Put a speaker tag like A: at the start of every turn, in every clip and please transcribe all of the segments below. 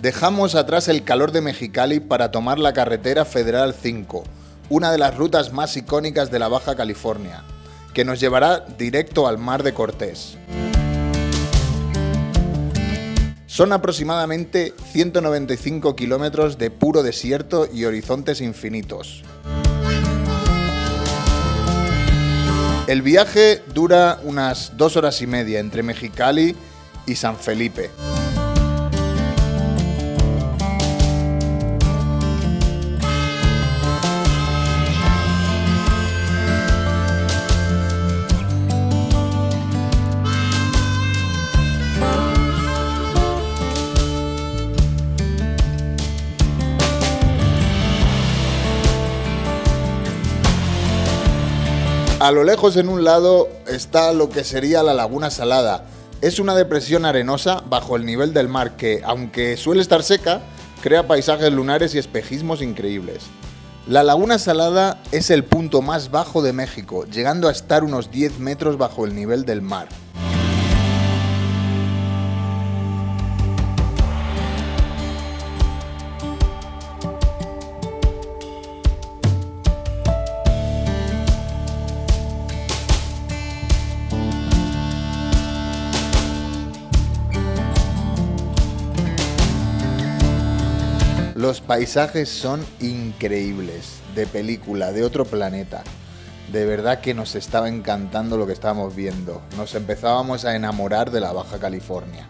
A: Dejamos atrás el calor de Mexicali para tomar la carretera Federal 5, una de las rutas más icónicas de la Baja California, que nos llevará directo al Mar de Cortés. Son aproximadamente 195 kilómetros de puro desierto y horizontes infinitos. El viaje dura unas 2 horas y media entre Mexicali y San Felipe. A lo lejos, en un lado, está lo que sería la Laguna Salada. Es una depresión arenosa bajo el nivel del mar que, aunque suele estar seca, crea paisajes lunares y espejismos increíbles. La Laguna Salada es el punto más bajo de México, llegando a estar unos 10 metros bajo el nivel del mar. Los paisajes son increíbles, de película, de otro planeta. De verdad que nos estaba encantando lo que estábamos viendo. Nos empezábamos a enamorar de la Baja California.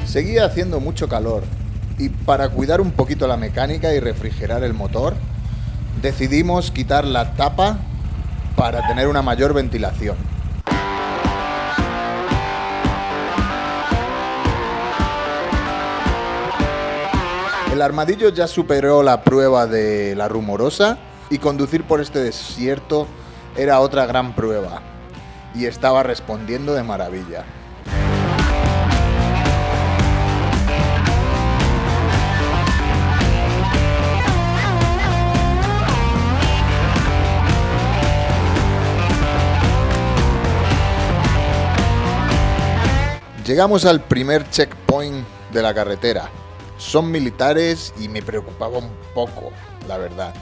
A: Seguía haciendo mucho calor y para cuidar un poquito la mecánica y refrigerar el motor, decidimos quitar la tapa para tener una mayor ventilación. El Armadillo ya superó la prueba de la Rumorosa y conducir por este desierto era otra gran prueba y estaba respondiendo de maravilla. Llegamos al primer checkpoint de la carretera. Son militares y me preocupaba un poco, la verdad.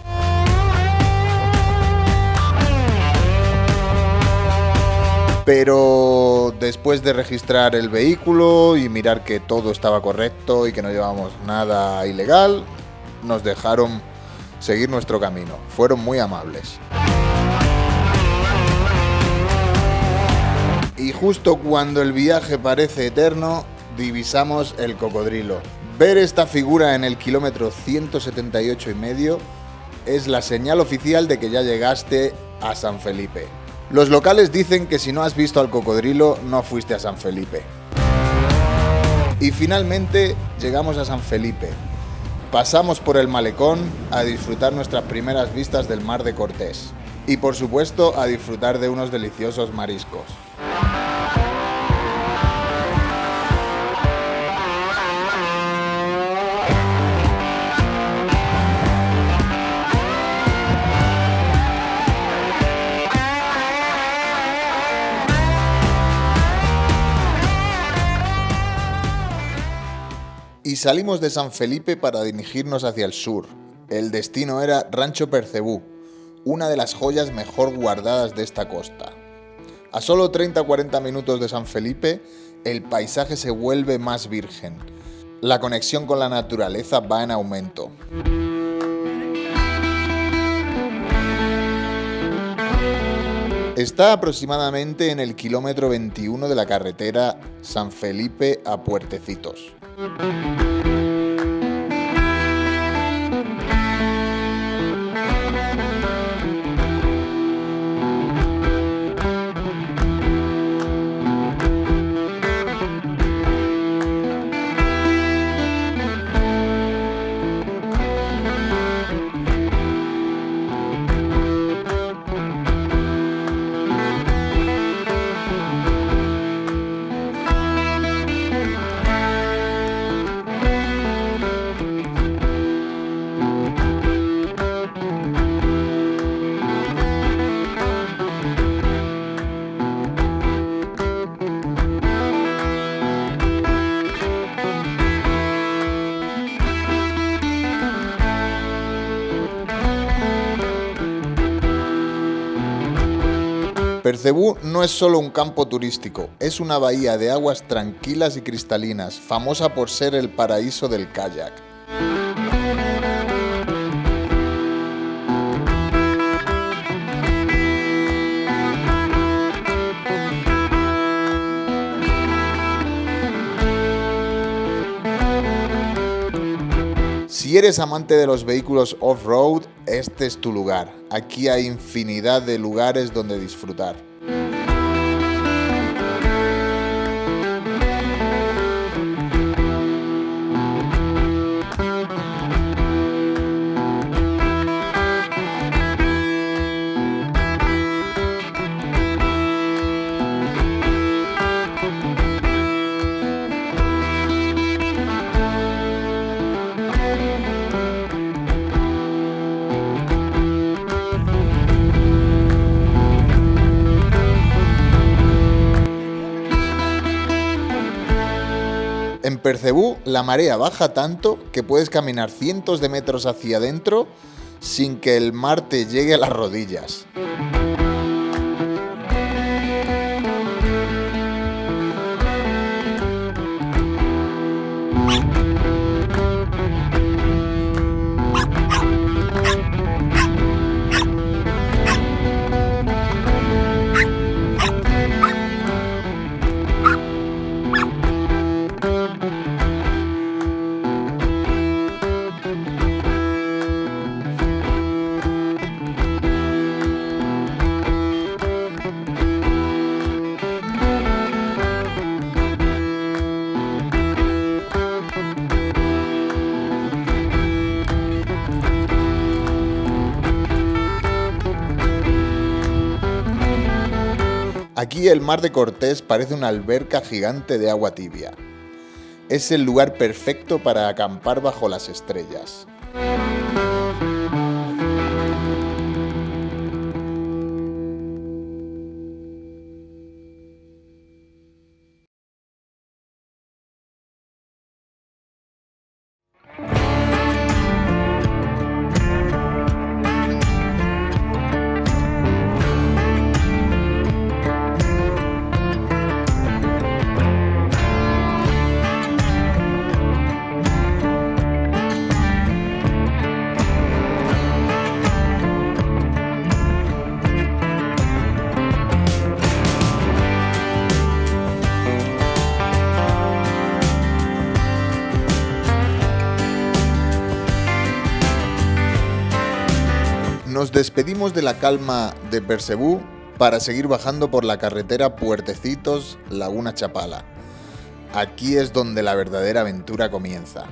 A: Pero después de registrar el vehículo y mirar que todo estaba correcto y que no llevábamos nada ilegal, nos dejaron seguir nuestro camino. Fueron muy amables. Y justo cuando el viaje parece eterno, divisamos el cocodrilo. Ver esta figura en el kilómetro 178,5 es la señal oficial de que ya llegaste a San Felipe. Los locales dicen que si no has visto al cocodrilo, no fuiste a San Felipe. Y finalmente llegamos a San Felipe. Pasamos por el malecón a disfrutar nuestras primeras vistas del Mar de Cortés. Y por supuesto a disfrutar de unos deliciosos mariscos. Y salimos de San Felipe para dirigirnos hacia el sur. El destino era Rancho Percebú, una de las joyas mejor guardadas de esta costa. A solo 30-40 minutos de San Felipe, el paisaje se vuelve más virgen. La conexión con la naturaleza va en aumento. Está aproximadamente en el kilómetro 21 de la carretera San Felipe a Puertecitos. Percebú no es solo un campo turístico, es una bahía de aguas tranquilas y cristalinas, famosa por ser el paraíso del kayak. Si eres amante de los vehículos off-road, este es tu lugar. Aquí hay infinidad de lugares donde disfrutar. En Percebú la marea baja tanto que puedes caminar cientos de metros hacia adentro sin que el mar te llegue a las rodillas. Aquí el mar de Cortés parece una alberca gigante de agua tibia. Es el lugar perfecto para acampar bajo las estrellas. Nos despedimos de la calma de Percebú para seguir bajando por la carretera Puertecitos-Laguna Chapala. Aquí es donde la verdadera aventura comienza.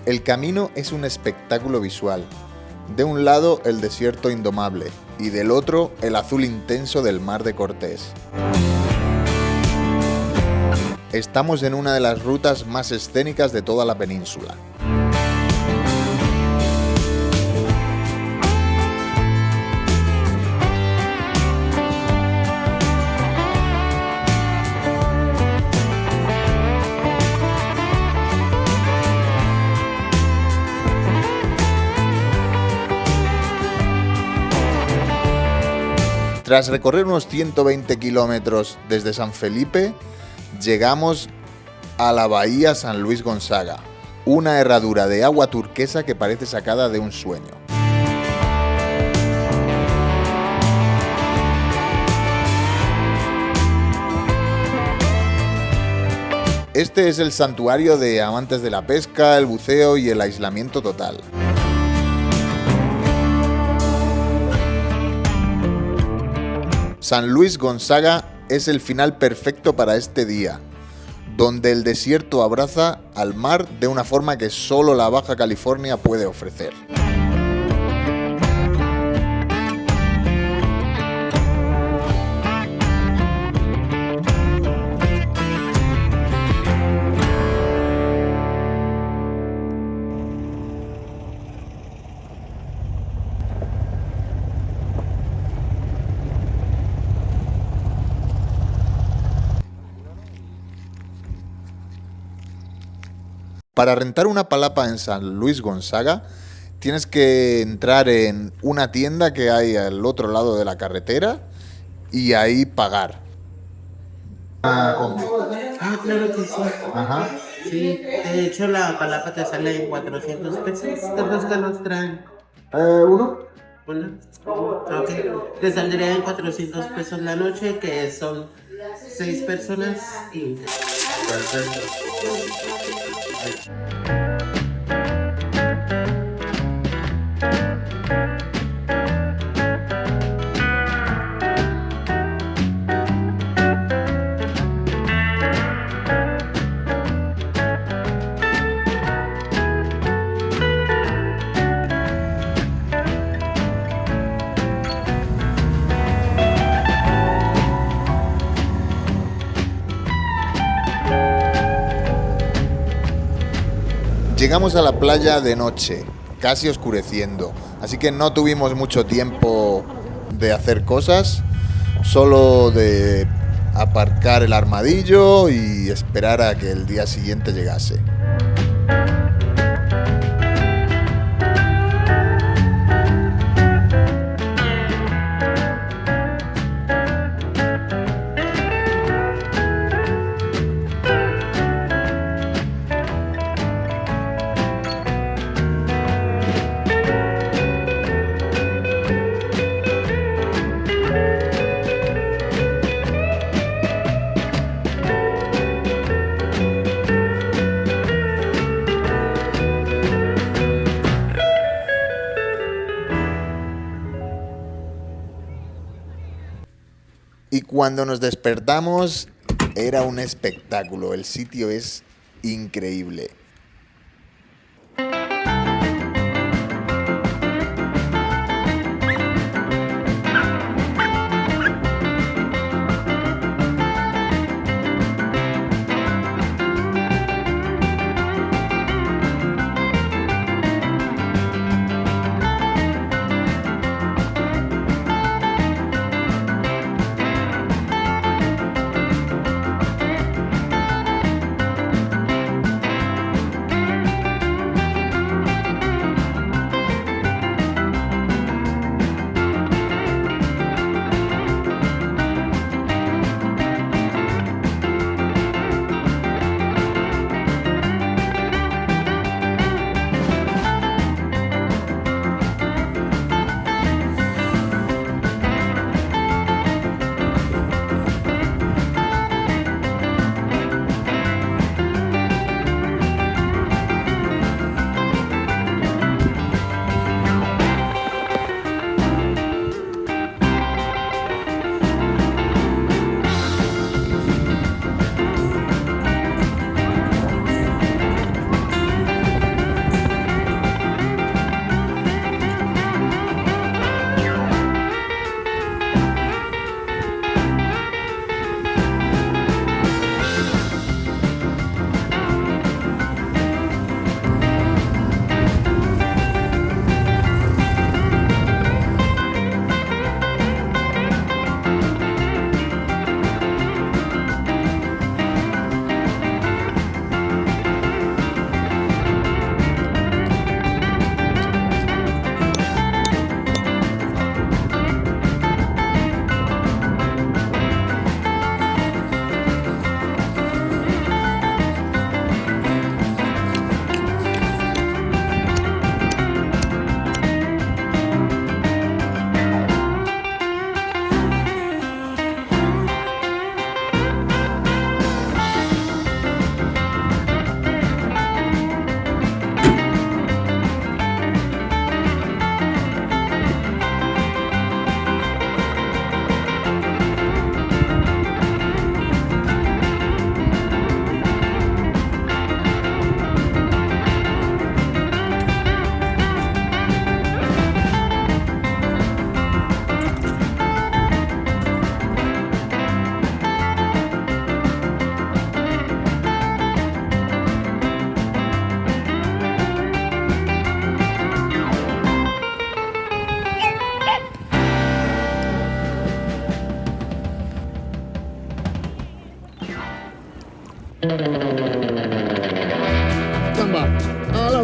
A: El camino es un espectáculo visual. De un lado el desierto indomable y del otro el azul intenso del mar de Cortés. Estamos en una de las rutas más escénicas de toda la península. Tras recorrer unos 120 kilómetros desde San Felipe, llegamos a la bahía San Luis Gonzaga, una herradura de agua turquesa que parece sacada de un sueño. Este es el santuario de amantes de la pesca, el buceo y el aislamiento total. San Luis Gonzaga es el final perfecto para este día, donde el desierto abraza al mar de una forma que solo la Baja California puede ofrecer. Para rentar una palapa en San Luis Gonzaga, tienes que entrar en una tienda que hay al otro lado de la carretera y ahí pagar.
B: Ah, claro que sí.
A: Ajá.
B: Sí, de hecho la palapa te sale en 400 pesos. ¿Cuántos canos traen?
A: Uno.
B: Una. Ok. Te saldría en 400 pesos la noche, que son 6 personas y...
A: Perfecto. Llegamos a la playa de noche, casi oscureciendo, así que no tuvimos mucho tiempo de hacer cosas, solo de aparcar el armadillo y esperar a que el día siguiente llegase. Y cuando nos despertamos era un espectáculo, el sitio es increíble.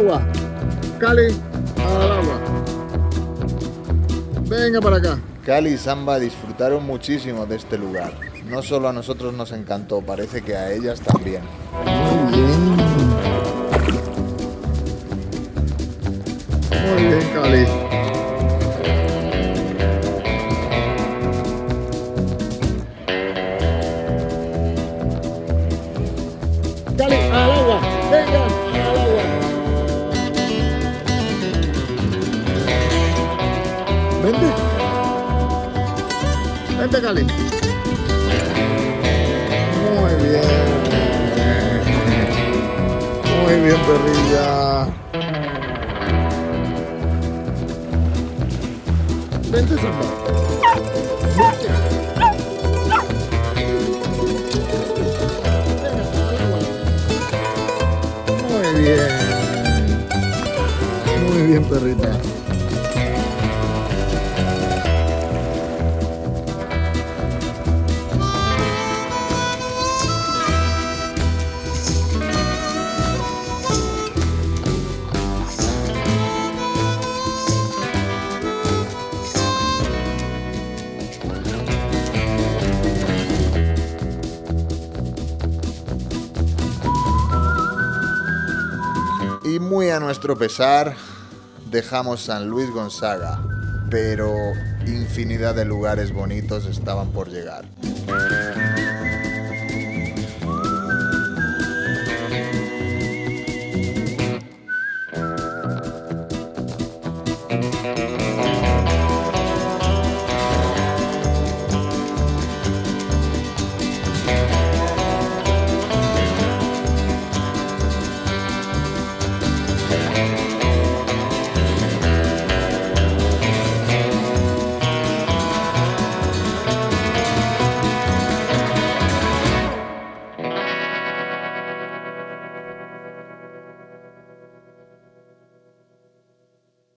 A: agua. Cali, al agua. Venga para acá. Cali y Samba disfrutaron muchísimo de este lugar. No solo a nosotros nos encantó, parece que a ellas también. Muy bien. Muy bien, Cali. Cali, al agua. Venga, al agua. Vente. Vente, Cali. Muy bien. Muy bien, perrilla. Vente, Samba. Vente. Muy bien. Muy bien, perrita. Y muy a nuestro pesar, dejamos San Luis Gonzaga, pero infinidad de lugares bonitos estaban por llegar.